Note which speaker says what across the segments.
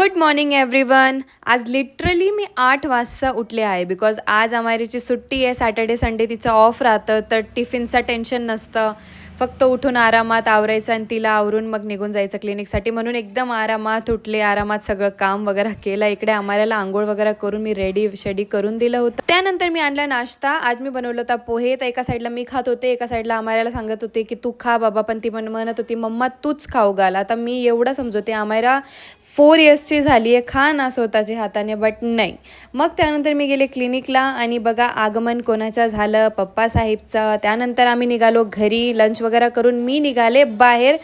Speaker 1: Good morning everyone. आज literally मी 8 वाजता उठले आहे बिकॉज आज आमारीची सुट्टी आहे. सॅटर्डे संडे तिचं ऑफ राहतं, तर टिफिनचं टेन्शन नसतं. फक्त उठून आरामात आवरायचं आणि तिला आवरून मग निघून जायचं क्लिनिकसाठी. म्हणून एकदम आरामात उठले, आरामात सगळं काम वगैरे केलं. इकडे आम्हाला आंघोळ वगैरे करून मी रेडी करून दिलं होतं. त्यानंतर मी आणला नाश्ता. आज मी बनवलं होता पोहे. तर एका साईडला मी खात होते, एका साईडला आम्हाला सांगत होते की तू खा बाबा, पण ती म्हणत होती मम्मा तूच खाऊ घाल. आता मी एवढं समजवते, आम्हाला 4 इयर्सची झाली आहे, खा ना स्वतःच्या हाताने, बट नाही. मग त्यानंतर मी गेले क्लिनिकला आणि बघा आगमन कोणाचं झालं, पप्पासाहेबचं. त्यानंतर आम्ही निघालो घरी. लंच वगैरे करून मी निघाले बाहेर.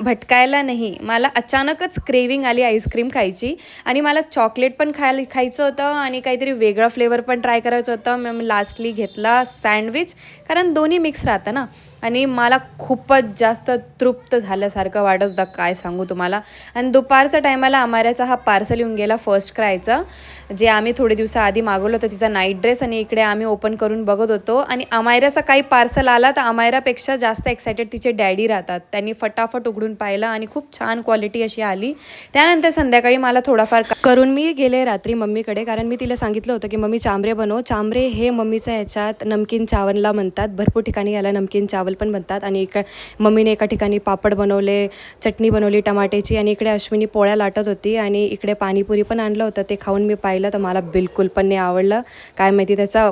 Speaker 1: भटकायला नाही, मला अचानकच क्रेविंग आली आईस्क्रीम खायची आणि मला चॉकलेट पण खायचं होतं आणि काहीतरी वेगळा फ्लेवर पण ट्राय करायचं होतं. मी लास्टली घेतला सँडविच, कारण दोन्ही मिक्स राहतं ना. आणि मला खूपच जास्त तृप्त झाल्यासारखं वाटत होतं, काय सांगू तुम्हाला. आणि दुपारच्या टायमाला आमाऱ्याचा हा पार्सल येऊन गेला फर्स्ट क्रायचं, जे आम्ही थोडे दिवसाआधी मागवलं होतं, तिचा नाईट ड्रेस. आणि इकडे आम्ही ओपन करून बघत होतो आणि आमायराचा काही पार्सल आला तर आमायरापेक्षा जास्त एक्सायटेड तिचे डॅडी राहतात. त्यांनी फटाफट उघडून पाहिलं आणि खूप छान क्वालिटी अशी आली. त्यानंतर संध्याकाळी मला थोडाफार करून मी गेले रात्री मम्मीकडे, कारण मी तिला सांगितलं होतं की मम्मी चांबरे बनव. चांबरे हे मम्मीचं ह्याच्यात नमकीन चावलला म्हणतात. भरपूर ठिकाणी याला नमकीन चावल पण बनतात. आणि मम्मीने एका ठिकाणी पापड बनवले, चटणी बनवली टमाट्याची, आणि इकडे अश्विनी पोळ्या लाटत होती आणि इकडे पाणीपुरी पण आणलं होतं. ते खाऊन मी पाहिलं तर मला बिलकुल पण नाही आवडलं. काय माहिती, त्याचा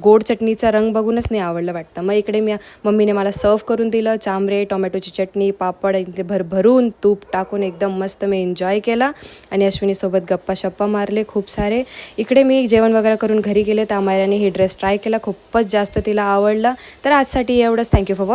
Speaker 1: गोड चटणीचा रंग बघूनच नाही आवडलं वाटतं. मग इकडे मम्मीने मला सर्व करून दिलं चांबरे, टोमॅटोची चटणी, पापड, आणि ते भरभरून तूप टाकून एकदम मस्त मी एन्जॉय केला. आणि अश्विनीसोबत गप्पा शप्पा मारले खूप सारे. इकडे मी जेवण वगैरे करून घरी गेले तर आम्हाला ही ड्रेस ट्राय केला. खूपच जास्त तिला आवडला. तर आजसाठी एवढंच. Thank you for watching.